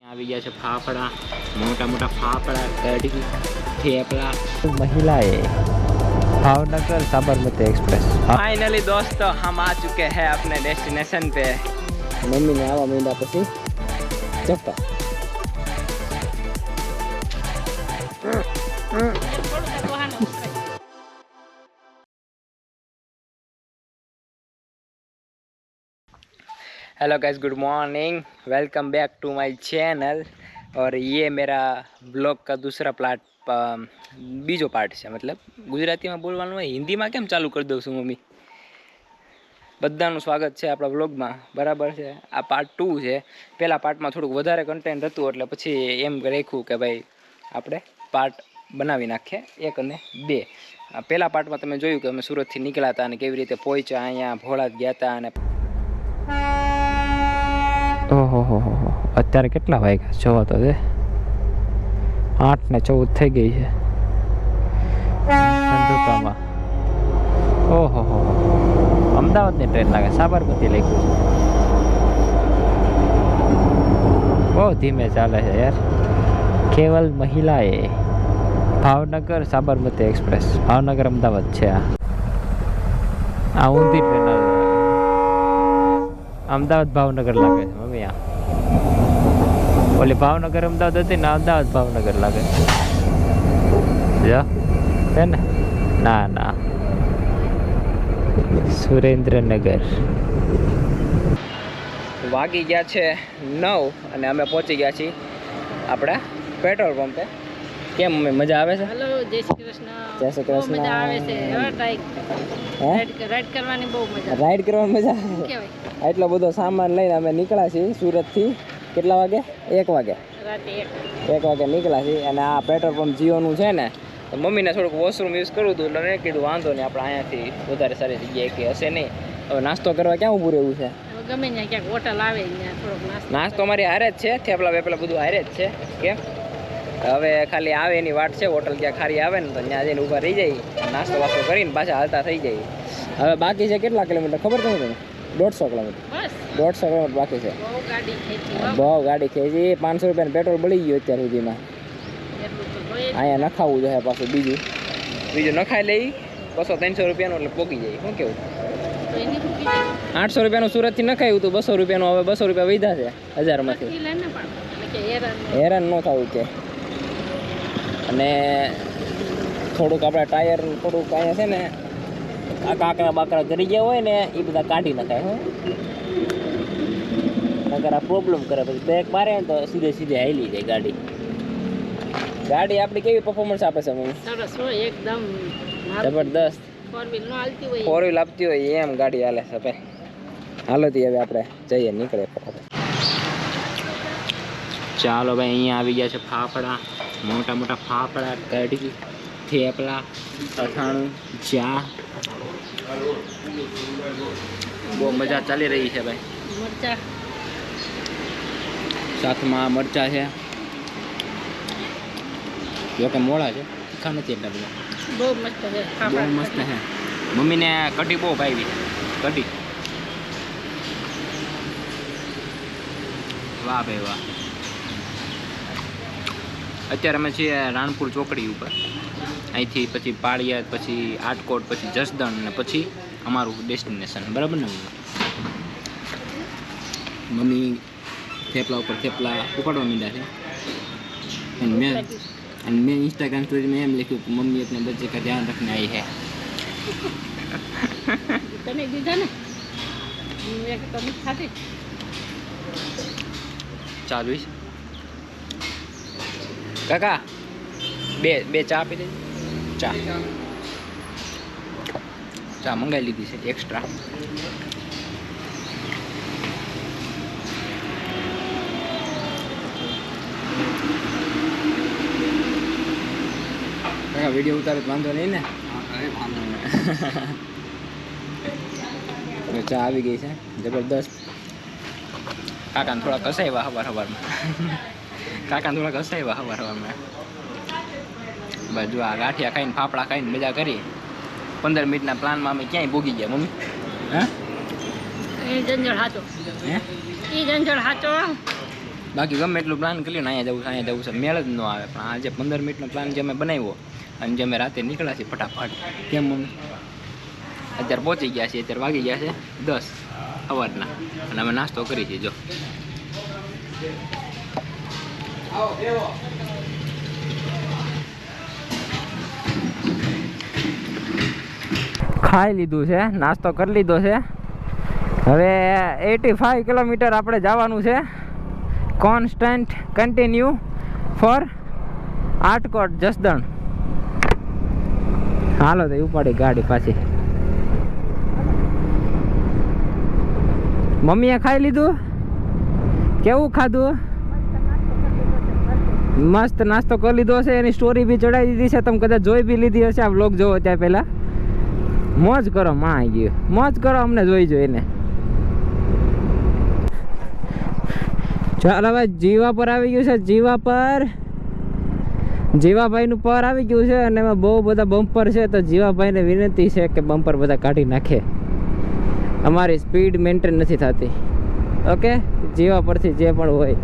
આવી ગયા છે ફાફડા, મોટા मोटा फाफड़ा, कढ़ी, थेपला। महिलाएं भावनगर साबरमती एक्सप्रेस। फाइनली दोस्तों हम आ चुके हैं अपने डेस्टिनेशन पे। मम्मी ने आवा मींडा पछी चप्पा hello guys, good morning, welcome back to my channel. और ये मेरा ब्लॉग का दूसरा बीजो पार्ट है। मतलब गुजराती में बोलवानुं होय, हिंदी में केम चालू कर दઉં છું मम्मी? બધાનું સ્વાગત છે આપણા વ્લોગમાં, બરાબર છે। આ પાર્ટ 2 છે। પહેલા પાર્ટમાં થોડુંક વધારે કન્ટેન્ટ હતું એટલે પછી એમ રાખ્યું કે ભાઈ આપણે પાર્ટ બનાવી નાખીએ 1 અને 2। પહેલા પાર્ટમાં તમે જોયું કે અમે સુરતથી નીકળ્યા હતા અને કેવી રીતે પહોંચ્યા અહીંયા, ભોળાજ ગયા હતા। અને ओहो અત્યારે કેટલા વાગ્યા જોવો તો છે 8:14 થઈ ગઈ છે ધંધુકામાં। ઓહો અમદાવાદની ટ્રેન લાગે, સાબરમતી લખ્યું છે। બહુ ધીમે ચાલે છે યાર। કેવલ મહિલાએ ભાવનગર સાબરમતી એક્સપ્રેસ, ભાવનગર અમદાવાદ છે આ ઊંધી ટ્રેન અમદાવાદ ભાવનગર લાગે છે મમ્મી। આ ઓલી ભાવનગર અમદાવાદ હતી ને, અમદાવાદ ભાવનગર લાગે છે ને? ના સુરેન્દ્રનગર। વાગી ગયા છે 9 અને અમે પહોંચી ગયા છીએ આપણા પેટ્રોલ પંપે। કેમ મમ્મી, મજા આવે છે? હેલો, જય શ્રી કૃષ્ણ। જય શ્રી કૃષ્ણ। બહુ મજા આવે છે હવે રાઈડ કરવાની બહુ મજા આવે। રાઈડ કરવાની મજા આવે। કેવાય એટલો બધો સામાન લઈને અમે નીકળ્યા છીએ સુરતથી। કેટલા વાગે? 1 વાગે। રાતે 1 વાગે નીકળ્યા છીએ અને આ પેટ્રોલ પંપ જીઓનું છે ને, તો મમ્મીને થોડુંક વોશરૂમ યુઝ કરવું હતું એટલે મેં કીધું વાંધો નહીં, આપણે અહીંયાથી વધારે સારી જગ્યાએ કે હશે નહીં। હવે નાસ્તો કરવા ક્યાં ઊભું રહેવું છે? હવે ગમે ત્યાં ક્યાંક હોટલ આવે ત્યાં થોડોક નાસ્તો અમારી હારે જ છે, થેપલા વેપલા બધું હારે જ છે। કેમ હવે ખાલી આવે એની વાટ છે, હોટલ ક્યાં ખારી આવે ને તો ત્યાં જઈને ઊભા રહી જાય, નાસ્તો વાસ્તો કરીને પાછા હાલતા થઈ જાય। હવે બાકી છે કેટલા કિલોમીટર ખબર તમને? 150 કિલોમીટર। બસ 150 કિલોમીટર બાકી છે। બહુ ગાડી ખેંચી બહુ ગાડી ખેંચી। 500 રૂપિયાનું પેટ્રોલ બળી ગયું અત્યાર સુધીમાં। એટલું તો જોઈએ જ। અહીંયા નખાવું જોઈએ પાછું બીજું નખાઈ લઈ 200-300 રૂપિયાનું એટલે પોગી જાય। શું કેવું? તો એની રૂપી જાય 800 રૂપિયાનું સુરતથી નખાયું હતું, 200 રૂપિયાનું હવે 200 રૂપિયા વધ્યા છે 1000માંથી। પછી લઈને પણ એટલે કે હેરાન ન થવું કે। અને થોડુંક આપણા ટાયર થોડુંક અહીંયા છે ને આ કાંકરા બાકરા કરી ગયા હોય ને એ બધા કાઢી નખાય હો, નકર આ પ્રોબ્લેમ કરે। પછી બ્રેક મારે ને તો સીધે હાલી જાય ગાડી। ગાડી આપણી કેવી પરફોર્મન્સ આપે છે મમ્મી? સરસ હોય એકદમ જબરદસ્ત। 4 વ્હીલ નો હાલતી હોય 4 વ્હીલ આપતી હોય એમ ગાડી હાલે છે ભાઈ। હાલો તી હવે આપણે જઈએ, નીકળે ફટાફટ। ચાલો ભાઈ, અહીંયા આવી ગયા છે ફાફડા, મોટા મોટા ફાફડા, કઢી, થેપલા, અથાણું, ચા। બહુ મજા ચાલી રહી છે ભાઈ। મરચા સાથમાં મરચા છે, જો કે મોળા છે, તીખા નથી એટલા બધા। બહુ મસ્ત છે બહુ ખાવા મસ્ત છે। મમ્મીને કઢી બહુ ભાવી છે, કઢી। વાહ ભાઈ વાહ। અત્યારે અમે છીએ રાણપુર ચોકડી ઉપર। અહીંથી પછી પાળિયાદ, પછી આટકોટ, પછી જસદણ અને પછી અમારું ડેસ્ટિનેશન, બરાબર ને? મમ્મી થેપલા ઉપર થેપલા ઉપાડવા માંડ્યા છે અને મેં इंस्टाग्राम स्टोरी में एम लिखूँ कि मम्मी अपने बच्चे का ध्यान रखने आई है। તને દીધા ને એક તમે ખાધી ચાલુ છે કાકા, બે ચા આપી દે। ચા મંગાવી લીધી છે એક્સ્ટ્રા। કાકા વિડીયો ઉતારે તો વાંધો નહીં ને? ચા આવી ગઈ છે જબરદસ્ત। કાકાને થોડા કસાવ્યા હવારમાં કાકાને થોડા કસાવ્યા હવારમાં। બસ જો આ ગાંઠિયા ખાઈને ફાફડા ખાઈને મજા કરી। 15 મિનિટના પ્લાનમાં અમે ક્યાંય ભોગી ગયા મમ્મી? એ જંજળ હાચો હે એ જંજળ હાચો બાકી ગમે એટલું પ્લાન કર્યું ને અહીંયા જવું છે મેળ જ ન આવે. પણ આ જે 15 મિનિટનો પ્લાન જે અમે બનાવ્યો અને જે અમે રાતે નીકળ્યા છીએ ફટાફટ, કેમ મમ્મી અત્યારે પહોંચી ગયા છીએ. અત્યારે વાગી ગયા છે 10 સવારના અને અમે નાસ્તો કરી છીએ. જો ખાઈ લીધું છે, નાસ્તો કરી લીધો છે. હવે 85 કિલોમીટર આપણે જવાનું છે constant continue for Atkot Jasdan. હાલો તો ઉપાડી ગાડી પાછી. મમ્મીએ ખાઈ લીધું? કેવું ખાધું? મસ્ત નાસ્તો કરી લીધો છે. એની સ્ટોરી બી ચડાવી દીધી છે, તમે કદાચ જોઈ બી લીધી હશે. આ વ્લોગ જોવો ત્યાં પહેલાં. મોજ કરો માં આવી ગયું, મોજ કરો, અમને જોઈ જોઈને. ચાલ હવે જીવા પર આવી ગયું છે. જીવાભાઈનું પર આવી ગયું છે અને એમાં બહુ બધા બમ્પર છે. તો જીવાભાઈને વિનંતી છે કે બમ્પર બધા કાઢી નાખે, અમારી સ્પીડ મેન્ટેન નથી થતી. ઓકે, જીવા પરથી જે પણ હોય.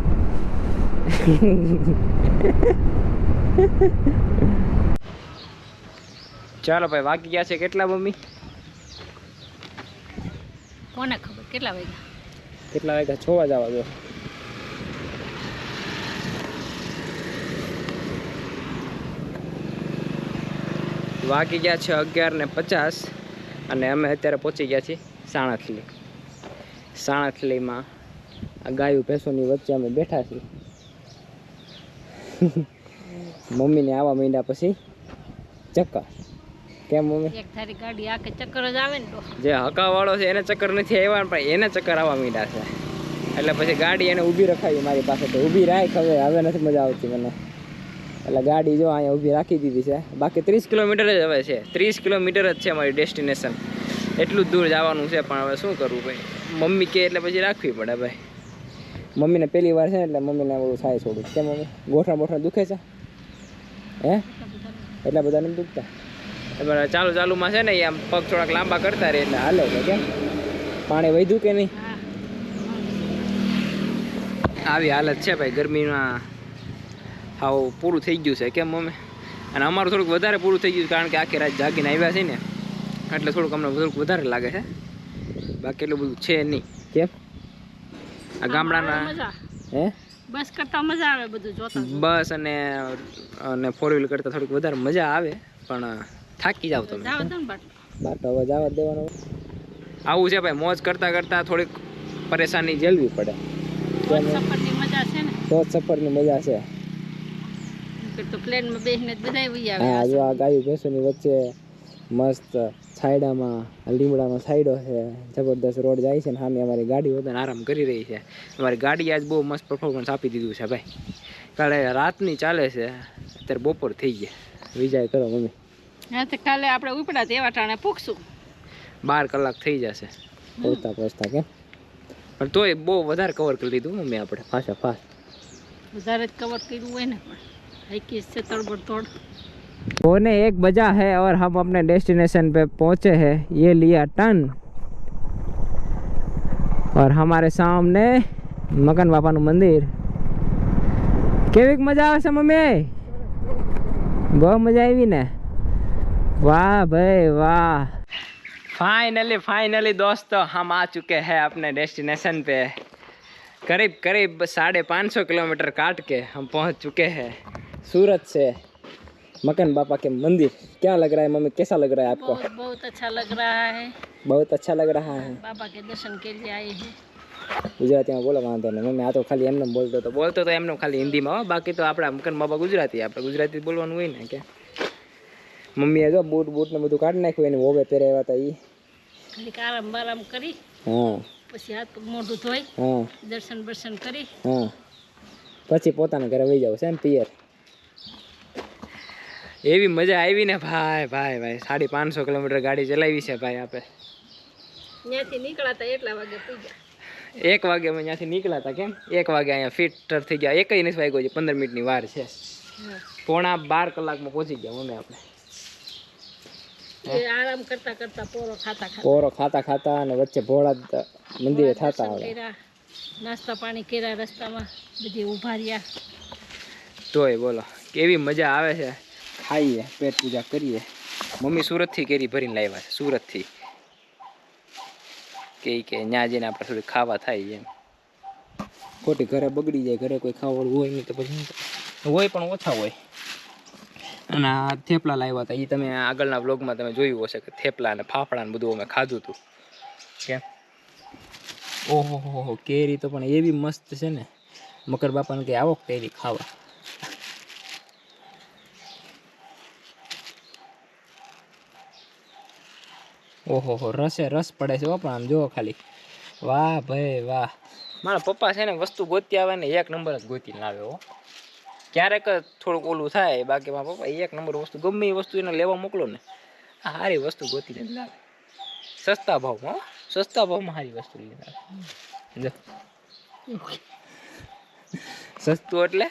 ચાલો ભાઈ, વાગી ગયા છે કેટલા મમ્મી? કોને ખબર કેટલા વાગ્યા? 6 વાગ્યા દો. વાગી ગયા છે 11:50 અને અમે અત્યારે પહોંચી ગયા છીએ સાણથલીમાં. આ ગાયું ભેંસોની વચ્ચે અમે બેઠા છીએ. મમ્મીને આવા મહિના પછી ચક્કર. કેમ મમ્મી? એક થારી ગાડી આખે ચક્કર જ આવે ને તો. જે હકાવાળો છે એને ચક્કર નથી આવ્યા, પણ એને ચક્કર આવવા માંડ્યા છે. એટલે પછી ગાડી એને ઊભી રખાવી મારી પાસે. તો ઊભી રાખ, હવે નથી મજા આવતી મને. એટલે ગાડી જો અહીંયા ઊભી રાખી દીધી છે. બાકી 30 કિલોમીટર જ હવે છે. 30 કિલોમીટર જ છે અમારી ડેસ્ટિનેશન. એટલું જ દૂર જવાનું છે. પણ હવે શું કરવું ભાઈ, મમ્મી કહે એટલે પછી રાખવી પડે ભાઈ. મમ્મીને પહેલી વાર છે ને એટલે મમ્મીને બધું થાય થોડું. કેમ મમ્મી, ગોઠણ દુખે છે? હે, એટલા બધા નથી દુખતા? ચાલુમાં છે ને એ આમ પગ થોડાક લાંબા કરતા રહે એટલે હાલે છે. કેમ, પાણી વધ્યું કે નહીં? આવી હાલત છે ભાઈ ગરમીમાં. હાવ પૂરું થઈ ગયું છે. કેમ મમ્મી? અને અમારું થોડુંક વધારે પૂરું થઈ ગયું, કારણ કે આખી રાત જાગીને આવ્યા છે ને, એટલે થોડુંક અમને થોડુંક વધારે લાગે છે. બાકી એટલું બધું છે નહીં. કેમ, આ ગામડાના હે બસ કરતા મજા આવે બધું જોતા. બસ અને 4 વ્હીલ કરતા થોડીક વધારે મજા આવે, પણ થાકી જાવ તમે. બાટો હવે જવા દેવાનો. આવું છે ભાઈ, મોજ કરતા કરતા થોડીક પરેશાની ઝેલવી પડે. સફરની મજા છે ને, તો જ સફરની મજા છે. તો પ્લેનમાં બેસીને બધાય વહી આવે. હા, જો આ ગાયું ભેંસોની વચ્ચે મસ્ત છાયડામાં લીમડાનો છાયડો છે. જબરદસ્ત રોડ જાય છે ને સામે અમારી ગાડી બધાને આરામ કરી રહી છે. અમારી ગાડી આજ બહુ મસ્ત પરફોર્મન્સ આપી દીધું છે ભાઈ. કાલે રાતની ચાલે છે, અત્યારે બપોર થઈ ગયા. વિજય કરો મમ્મી. હા, તો કાલે આપણે ઉપડા તેવા ટાણે પૂછશું. 12 કલાક થઈ જશે પહોંચતા. કેમ, પણ તોય બહુ વધારે કવર કરી લીધું મમ્મી આપણે. ફાસ્ટ વધારે જ કવર કર્યું હોય ને, પણ हाइकिस से तड़बड़तोड़। 1 बजा है और हम अपने डेस्टिनेशन पे पहुंचे हैं। ये लिया टर्न और हमारे सामने मगन बापाનું મંદિર। કેવીક મજા આવે છે મમ્મી? બહુ મજા આવી ને? वाह भाई वाह। फाइनली दोस्तों हम आ चुके हैं अपने डेस्टिनेशन पे। करीब 550 किलोमीटर काट के हम पहुंच चुके हैं सूरत से मकन बापा के मंदिर। क्या लग रहा है मम्मी, कैसा लग रहा है आपको? बहुत अच्छा लग रहा है। बहुत अच्छा लग रहा है। बाबा के दर्शन के लिए आए हैं। गुजराती में बोलो वांधो नहीं मम्मी, आ तो खाली एमने बोलतो तो एमने खाली हिंदी में हो, बाकी तो अपना मकन बाबा गुजराती, આપણે ગુજરાતી બોલવાનું હોય ને કે મમ્મીએ જો બૂટ ને બધું કાઢી નાખ્યું, એને હોવે પહેરાવ્યા હતા ઈ ખાલી આરામ કરી, હા પછી હાથ પગ મોઢું ધોઈ, હા દર્શન કરી, હા પછી પોતાના ઘરે વહી જાવ છે ને પિયર। એવી મજા આવી ને ભાઈ 550 કિલોમીટર ગાડી ચલાવી છે ભાઈ આપણે। ત્યાંથી નીકળાતા એટલા વાગે પૂગ્યા। 1 વાગે અમે ત્યાંથી નીકળ્યા હતા। કેમ 1 વાગે અહીંયા ફિટર થઈ ગયા, 1 નથી વાગ્યો છે, 15 મિનિટની વાર છે। પોણા 12 કલાકમાં પહોંચી ગયા અમે આપણે। આરામ કરતા પોરો ખાતા અને વચ્ચે ભોળા મંદિરે થતા આવે। નાસ્તા પાણી કર્યા રસ્તામાં, બધી ઊભા રહ્યા. તોય બોલો કેવી મજા આવે છે. ખાઈએ, પેટ પૂજા કરીએ. મમ્મી સુરતથી કેરી ભરીને લાવ્યા છે, સુરતથી. કે ત્યાં જઈને આપણે થોડી ખાવા થાય એમ. ખોટી ઘરે બગડી જાય, ઘરે કોઈ ખાવાનું હોય નહીં તો પછી હોય પણ ઓછા હોય. અને આ થેપલા લાવ્યા હતા, એ તમે આગળના વ્લોગમાં તમે જોયું હશે કે થેપલા અને ફાફડા ને બધું અમે ખાધું હતું. કેમ? ઓહો કેરી તો પણ એવી મસ્ત છે ને, મકર બાપાને કે આવો કેરી ખાવા. ઓહો રસે રસ પડે છે પણ આમ જુઓ ખાલી. વાહ ભાઈ વાહ. મારા પપ્પા છે ને વસ્તુ ગોતી આવે ને એક નંબર જ ગોતીને લાવે હો. ક્યારેક થોડુંક ઓલું થાય, બાકી મારા પપ્પા એક નંબર વસ્તુ ગમે એ વસ્તુ એને લેવા મોકલો ને સારી વસ્તુ ગોતીને જ લાવે. સસ્તા ભાવમાં, સસ્તા ભાવમાં સારી વસ્તુ લઈને આવે. સસ્તું એટલે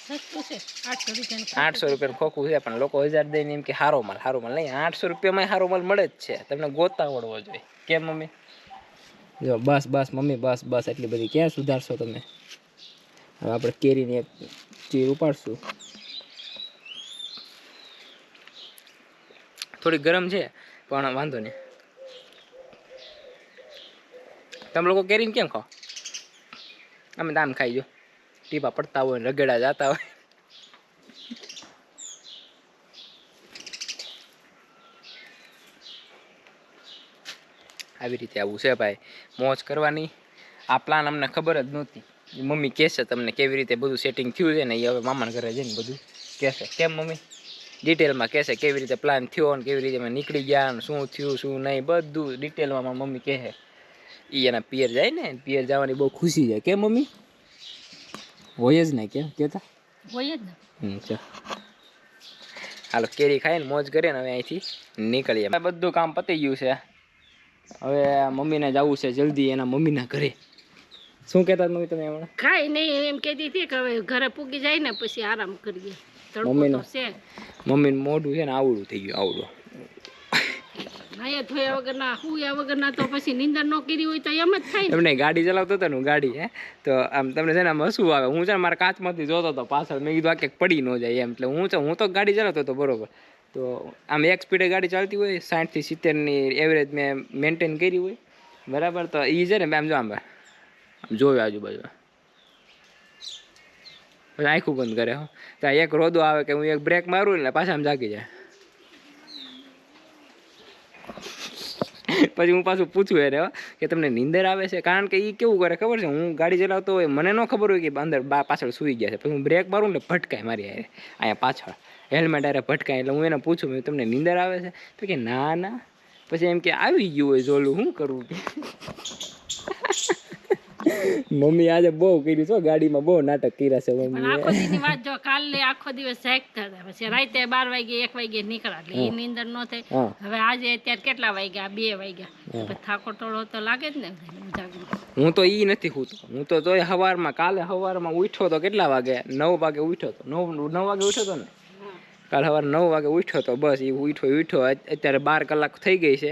સસ્તું છે, 800 રૂપિયા. 800 રૂપિયાનું ખોખું છે, પણ લોકો 1000 દઈને એમ કે સારો માલ નહીં. 800 રૂપિયામાં સારો માલ મળે જ છે, તમને ગોતા આવડવો જોઈએ. કેમ મમ્મી? જો બસ મમ્મી બસ એટલી બધી ક્યાં સુધારશો તમે. હવે આપણે કેરીની એક ચીર ઉપાડશું. થોડી ગરમ છે પણ વાંધો નહીં. તમે લોકો કેરીને કેમ ખાઓ? અમે દામ ખાઈ જો, ટીપા પડતા હોય ને રગડા જતા હોય. આવી રીતે આવું છે ભાઈ, મોજ કરવાની. આ પ્લાન અમને ખબર જ નહોતી. મમ્મી કહેશે તમને કેવી રીતે બધું સેટિંગ થયું છે ને, એ હવે મામાના ઘરે જઈને બધું કહેશે. કેમ મમ્મી? ડિટેલમાં કહેશે કેવી રીતે પ્લાન થયો ને કેવી રીતે અમે નીકળી ગયા ને શું થયું શું નહીં, બધું ડિટેલમાં મારી મમ્મી કહે. એ એના પિયર જાય ને, પિયર જવાની બહુ ખુશી જાય. કેમ મમ્મી? હોય જ ને, કેમ કહેતા હોય જ ને. ચાલ હાલો કેરી ખાઈને મોજ કરીએ ને હવે અહીંથી નીકળીએ. બધું કામ પતી ગયું છે, હવે મમ્મીને જવું છે જલ્દી એના મમ્મીના ઘરે. શું કહેતા મમ્મી તમે હમણાં? કાંઈ નહીં, એમ કહેતી હતી કે હવે ઘરે પૂગી જાય ને પછી આરામ કરીએ. તડકો મમ્મીને તો છે. મમ્મીનું મોઢું છે ને આવડું થઈ ગયું, આવડું. નાયા ધોયા વગરના, હુયા વગરના તો પછી નીંદર ન કરી હોય તો એમ જ થાય ને. એમને ગાડી ચલાવતો હતો ને ગાડી, તો આમ તમને છે ને આમ હસવું આવે. હું છે ને મારા કાચમાંથી જોતો હતો પાછળ, મેં કીધું આ ક્યાંક પડી ન જાય એમ. એટલે હું તો ગાડી ચલાવતો હતો બરોબર. તો આમ એક સ્પીડે ગાડી ચાલતી હોય, 60 થી 70ની એવરેજ મેં મેન્ટેન કરી હોય બરાબર. તો એ છે ને આમ જો આમ જોયું આજુબાજુ, પછી આંખું બંધ કરે. ત્યાં એક રોદો આવે કે હું એક બ્રેક મારું ને પાછા આમ જાગી જાય. પછી હું પાછું પૂછું એને કે તમને નીંદર આવે છે, કારણ કે એ કેવું કરે ખબર છે, હું ગાડી ચલાવતો હોય મને ન ખબર હોય કે અંદર પાછળ સૂઈ ગયા છે. પછી હું બ્રેક મારું ને ભટકાય મારી અહીંયા પાછળ હેલ્મેટ આરે ભટકાય. એટલે હું એને પૂછું તમને નીંદર આવે છે? તો કે ના. પછી એમ કે આવી ગયું હોય જોલું, શું કરવું? મમ્મી આજે બહુ કર્યું છો, ગાડીમાં બહુ નાટક કર્યા છે પણ મમ્મી. આખો દીની વાત જો, કાલે આખો દિવસ જાગતા હતા, પછી રાતે 12 વાગે 1 વાગે નીકળ્યા, એટલે એ નીંદર ન થાય. હવે આજે અત્યારે કેટલા વાગ્યા? 2 વાગ્યા. પછી થાકો ટોળો તો લાગે જ ને જાગવું. હું તો ઈ નથી હોતો, હું તો તોય સવારમાં, કાલે સવારમાં ઉઠ્યો તો કેટલા વાગે? 9 વાગે ઉઠ્યો તો. 9 વાગે ઉઠ્યો તો ને કાલે સવારે 9 વાગે ઉઠ્યો તો. બસ એ ઉઠ્યો. અત્યારે 12 કલાક થઈ ગઈ છે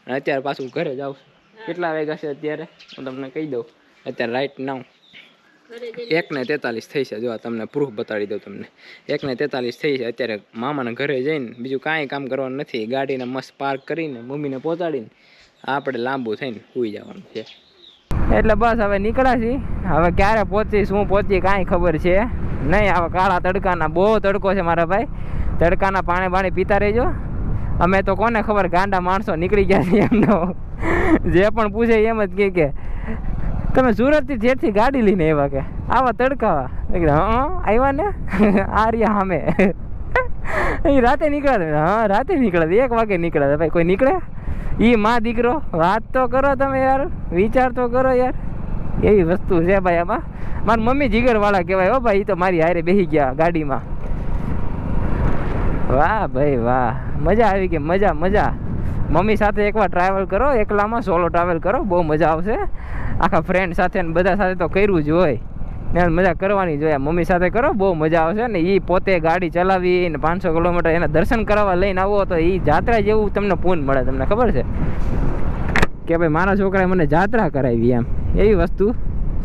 અને અત્યારે પાછું ઘરે જાઉં. કેટલા વાગ્યા છે અત્યારે હું તમને કહી દઉં. અત્યારે રાઈટ નાવ 1:43 થઈ છે. જો તમને પ્રૂફ બતાડી દઉં તમને. 1:43 થઈ છે. અત્યારે મામાના ઘરે જઈને બીજું કાંઈ કામ કરવાનું નથી. ગાડીને મસ્ત પાર્ક કરીને મમ્મીને પહોંચાડીને આપણે લાંબુ થઈને સૂઈ જવાનું છે. એટલે બસ હવે નીકળ્યા છીએ. હવે ક્યારે પહોંચી શું પહોંચી કાંઈ ખબર છે નહીં. હવે કાળા તડકાના બહુ તડકો છે મારા ભાઈ. તડકાના પાણી પીતા રહેજો. અમે તો કોને ખબર, ગાંડા માણસો નીકળી ગયા છીએ એમનો. જે પણ પૂછે એમ જ કે તમે સુરતથી જેટથી ગાડી લઈને આવ્યા કે આવા તડકાવા? આવ્યા ને આર્યા સામે. એ રાતે નીકળ્યા? હા રાતે નીકળ્યા, 1 વાગે નીકળ્યા. ભાઈ કોઈ નીકળે? એ માં દીકરો વાત તો કરો તમે યાર, વિચાર તો કરો યાર. એવી વસ્તુ છે ભાઈ આમાં. મારી મમ્મી જીગરવાળા કહેવાય હો ભાઈ. એ તો મારી હારે બેસી ગયા ગાડીમાં. વાહ ભાઈ વાહ, મજા આવી ગઈ, મજા. મમ્મી સાથે એકવાર ટ્રાવેલ કરો, એકલામાં સોલો ટ્રાવેલ કરો, બહુ મજા આવશે. આખા ફ્રેન્ડ સાથે ને બધા સાથે તો કર્યું જ હોય ને, મજા કરવાની જોઈએ. મમ્મી સાથે કરો, બહુ મજા આવશે. ને એ પોતે ગાડી ચલાવી ને 500 કિલોમીટર એના દર્શન કરાવવા લઈને આવો તો એ જાત્રા જેવું તમને પૂન મળે. તમને ખબર છે કે ભાઈ મારા છોકરાએ મને જાત્રા કરાવી એમ એવી વસ્તુ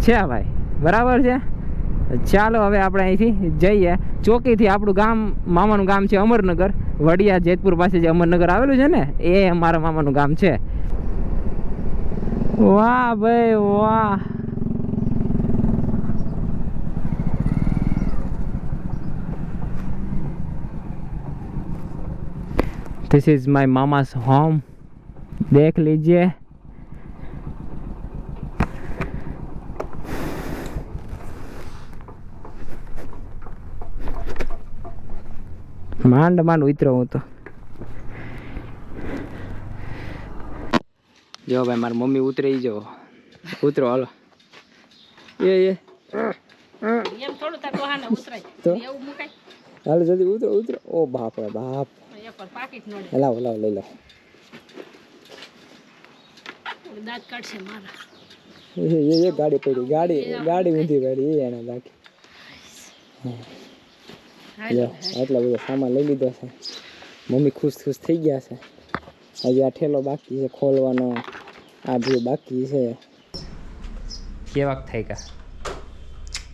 છે ભાઈ બરાબર છે. ચાલો હવે આપણે અહીંથી જઈએ ચોકીથી. આપણું ગામ મામાનું ગામ છે અમરનગર, વડિયા જેતપુર પાસે જે અમરનગર આવેલું છે ને એ મારા મામાનું ગામ છે. વાહ ભાઈ વાહ. This is my mama's home. देख लीजिए. માંડ ઉતરો હું તો. જો ભાઈ મારી મમ્મી ઉતરી જો. ઉતરો હાલો. એમ થોડું તાર કોહાને ઉતરાય એવું મુકાય. હાલો જલ્દી ઉતરો ઉતરો. ઓ બાપ રે બાપ. એક પાકીટ નડે. લાવ લાવ લઈ લો. દાંત કાઢશે મારા. એ ગાડી પડી ગાડી ઊંધી પડી એને બાકી. આટલા બધા સામાન લઈ લીધો છે. મમ્મી ખુશ થઈ ગયા છે. હજી આ ઠેલો બાકી છે ખોલવાનો. આ બે બાકી છે. કેવાક થઈ ગયા?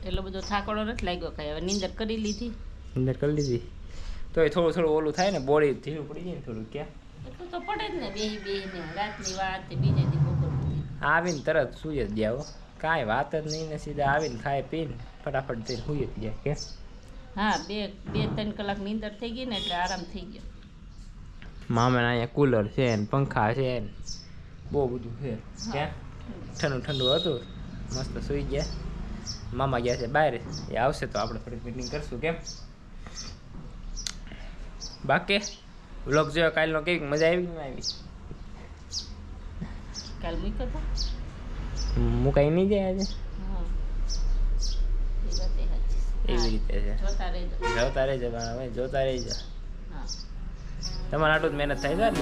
એટલો બધો થાકડો નથી લાગ્યો કઈ. હવે નીંદર કરી લીધી. તો એ થોડું ઓલું થાય ને બોડી ઢીલું પડી જાય ને થોડું. ક્યાં એટલું તો પડે જ ને બે ને રાતની વાત બીજે દી બપોર આવીને તરત સુઈ જ જાવ. કાંઈ વાત જ નહીં ને સીધા આવીને ખાઈ પીને ફટાફટ થઈને સુઈ જ જાય. કે હા 2-3 કલાક નીંદર થઈ ગઈ ને એટલે આરામ થઈ ગયો. મામાને અહીંયા કુલર છે ને પંખા છે ને બહુ બધું છે. ક્યાં ઠંડુ હતું મસ્ત સુઈ ગયા. મામા ગયા છે બહાર, એ આવશે તો આપણે થોડીક મીટિંગ કરશું. કેમ બાકી વ્લોગ જોયો કાલનો કેવી મજા આવી કે આવી? કાલ મૂક્યો તો મુકાઈ નહીં જાય આજે. હા એ વાત એ સાચી. એવી રીતે છે. જોતા રહેજો જોતા રહેજો. હા તમારે આટલું જ મહેનત થાય છે.